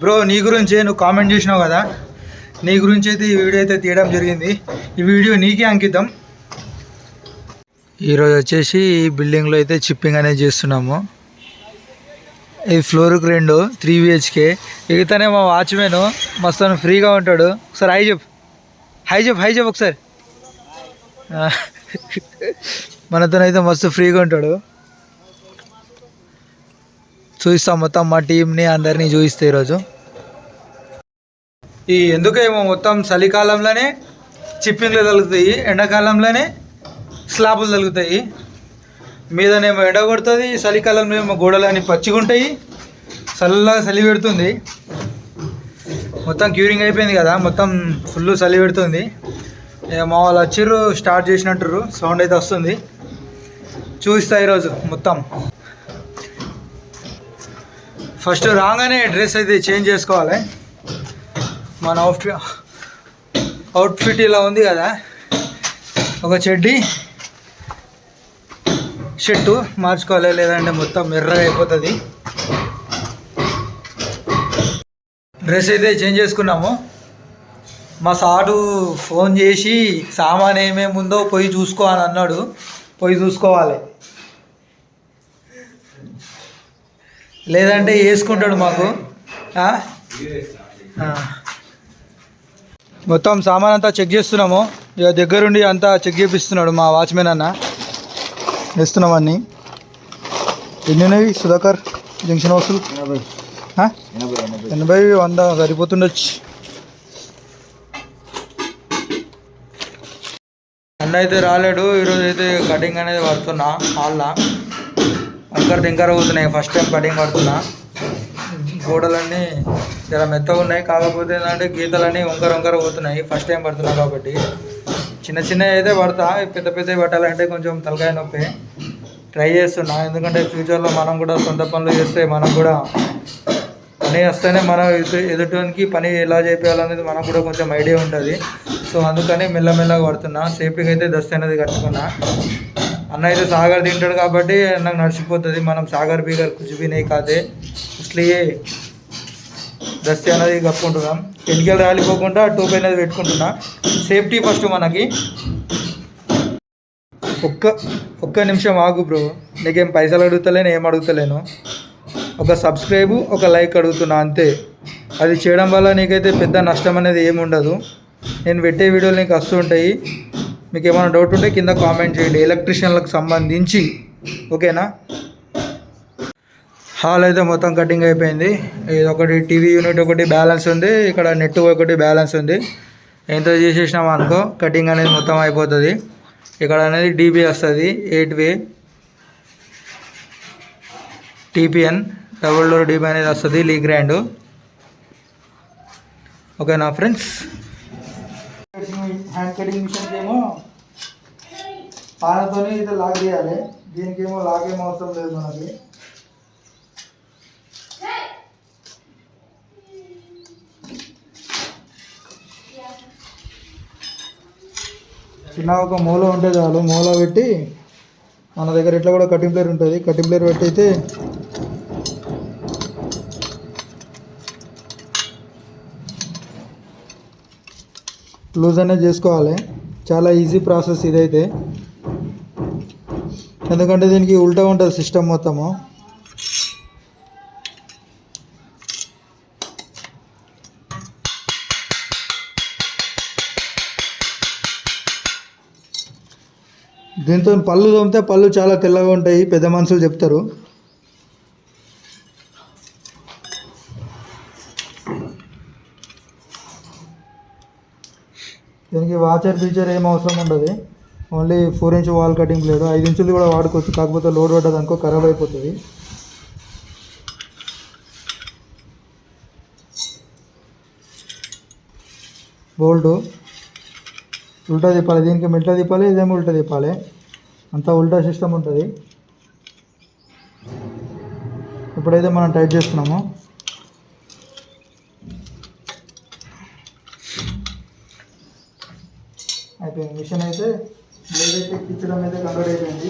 Bro నీ గురించే నువ్వు కామెంట్ చేసినావు కదా, నీ గురించి అయితే ఈ వీడియో అయితే తీయడం జరిగింది. ఈ వీడియో నీకే అంకితం. ఈరోజు వచ్చేసి ఈ బిల్డింగ్లో అయితే చిప్పింగ్ అనేది చేస్తున్నాము. ఇది ఫ్లోర్కి 2 3 BHK. ఇకతనే మా వాచ్మెన్ మస్తు ఫ్రీగా ఉంటాడు. ఒకసారి హై చెప్పు ఒకసారి. మనతోనైతే మస్తు ఫ్రీగా ఉంటాడు. చూపిస్తాం మొత్తం మా టీంని అందరినీ చూపిస్తే ఈరోజు. ఈ ఎందుకేమో మొత్తం చలికాలంలోనే చిప్పింగ్లు తగులుతాయి, ఎండాకాలంలోనే స్లాబులు తగులుతాయి. మీదనేమో ఎండ కొడుతుంది, చలికాలంలో ఏమో గోడలని పచ్చిగా ఉంటాయి, చల్లగా చలి పెడుతుంది. మొత్తం క్యూరింగ్ అయిపోయింది కదా, మొత్తం ఫుల్ చలి పెడుతుంది. మా వాళ్ళు వచ్చిర్రు, స్టార్ట్ చేసినట్టుర్రు, సౌండ్ అయితే వస్తుంది. చూపిస్తా ఈరోజు మొత్తం. ఫస్ట్ రాగానే డ్రెస్ అయితే చేంజ్ చేసుకోవాలి. మన అవుట్ఫిట్ ఇలా ఉంది కదా, ఒక షర్టు మార్చుకోవాలి, లేదంటే మొత్తం ఎర్రగా అయిపోతుంది. డ్రెస్ అయితే చేంజ్ చేసుకున్నాము. మా సారు ఫోన్ చేసి సామాన్ ఏమేమి ఉందో పోయి చూసుకో అని అన్నాడు. పోయి చూసుకోవాలి, లేదంటే వేసుకుంటాడు మాకు. మొత్తం సామాన్ అంతా చెక్ చేస్తున్నాము. ఇక దగ్గరుండి అంతా చెక్ చేపిస్తున్నాడు మా వాచ్మెన్ అన్న. వేస్తున్నాం అన్నీ. ఎన్ని ఉన్నాయి సుధాకర్ జంక్షన్ వస్తువులు? 80 100 సరిపోతుండొచ్చు. అన్న అయితే రాలేడు. ఈరోజు అయితే కటింగ్ అనేది పడుతున్నా హాల్లో. వంకర పోతున్నాయి. ఫస్ట్ టైం కటింగ్ పడుతున్నా. గోడలన్నీ చాలా మెత్తగా ఉన్నాయి, కాకపోతే ఏంటంటే గీతలన్నీ వంకర పోతున్నాయి. ఫస్ట్ టైం పడుతున్నా కాబట్టి చిన్న అయితే పడతా. పెద్ద పట్టాలంటే కొంచెం తలకాయ నొప్పి. ట్రై చేస్తున్నా, ఎందుకంటే ఫ్యూచర్లో మనం కూడా సొంత పనులు చేస్తే మనకు కూడా పని వస్తేనే మనం ఎదుటికి పని ఎలా చేయాలనేది మనకు కూడా కొంచెం ఐడియా ఉంటుంది. సో అందుకని మెల్లగా పడుతున్నా. సేఫ్టీకి అయితే దస్తీ అనేది కట్టుకున్నా. అన్న అయితే సాగర్ తింటాడు కాబట్టి నాకు నడిచిపోతుంది. మనం సాగర్ బీగర్ కుచిపోయినాయి కాదే ఇట్లే దస్తీ అనేది కప్పుకుంటున్నాం. ఎన్నికలు రాలిపోకుండా టోపీ అనేది పెట్టుకుంటున్నా. సేఫ్టీ ఫస్ట్ మనకి. ఒక్క నిమిషం ఆగు బ్రో, నీకేం పైసలు అడుగుతలేను, ఏం అడుగుతలేను. ఒక సబ్స్క్రైబ్, ఒక లైక్ అడుగుతున్నా అంతే. అది చేయడం వల్ల నీకైతే పెద్ద నష్టం అనేది ఏమి ఉండదు. నేను పెట్టే వీడియోలు నీకు వస్తూ ఉంటాయి. మీకు ఏమైనా డౌట్ ఉంటే కింద కామెంట్ చేయండి, ఎలక్ట్రీషియన్లకు సంబంధించి. ఓకేనా? హాల్ అయితే మొత్తం కటింగ్ అయిపోయింది. ఇది ఒకటి టీవీ యూనిట్ ఒకటి బ్యాలెన్స్ ఉంది, ఇక్కడ నెట్ ఒకటి బ్యాలెన్స్ ఉంది. ఎంత చేసేసినాం అనుకో కటింగ్ అనేది మొత్తం అయిపోతుంది. ఇక్కడ అనేది డీబీ వస్తుంది, 8 TPN డబుల్ డోర్ డీబీ అనేది వస్తుంది, లీ గ్రాండ్. ఓకేనా ఫ్రెండ్స్? హ్యాండ్ కటింగ్ మిషన్కి ఏమో పానతోనే అయితే లాక్ చేయాలి. దీనికి ఏమో లాక్ ఏమో అవసరం లేదు మనకి. చిన్న ఒక మూల ఉంటే చాలు. మూల పెట్టి మన దగ్గర ఇట్లా కూడా కటింగ్ ప్లేయర్ ఉంటుంది. కటింగ్ ప్లేయర్ పెట్టి అయితే లూజ్ అనేది చేసుకోవాలి. చాలా ఈజీ ప్రాసెస్ ఇదైతే, ఎందుకంటే దీనికి ఉల్టా ఉంటుంది సిస్టమ్ మొత్తము. దీంతో పళ్ళు తోమితే పళ్ళు చాలా తెల్లగా ఉంటాయి, పెద్ద మనుషులు చెప్తారు. దీనికి వాచర్ ఫీచర్ ఏం అవసరం ఉండదు. Only 4 inch wall cutting plate. 5 ఇంచులు కూడా వాడుకోవచ్చు, కాకపోతే లోడ్ పడ్డది అనుకో ఖరాబ్ అయిపోతుంది. బోల్టు ఉల్టా తిప్పాలి, దీనికి మెట్లా తిప్పాలి, ఇదేమో ఉల్టా తిప్పాలి. అంతా ఉల్టా సిస్టమ్ ఉంటుంది. ఇప్పుడైతే మనం టైట్ చేస్తున్నాము. అయిపోయింది. మిషన్ అయితే బ్లేడ్ అయితే ఎక్కించడం అయితే కంప్లీట్ అయిపోయింది.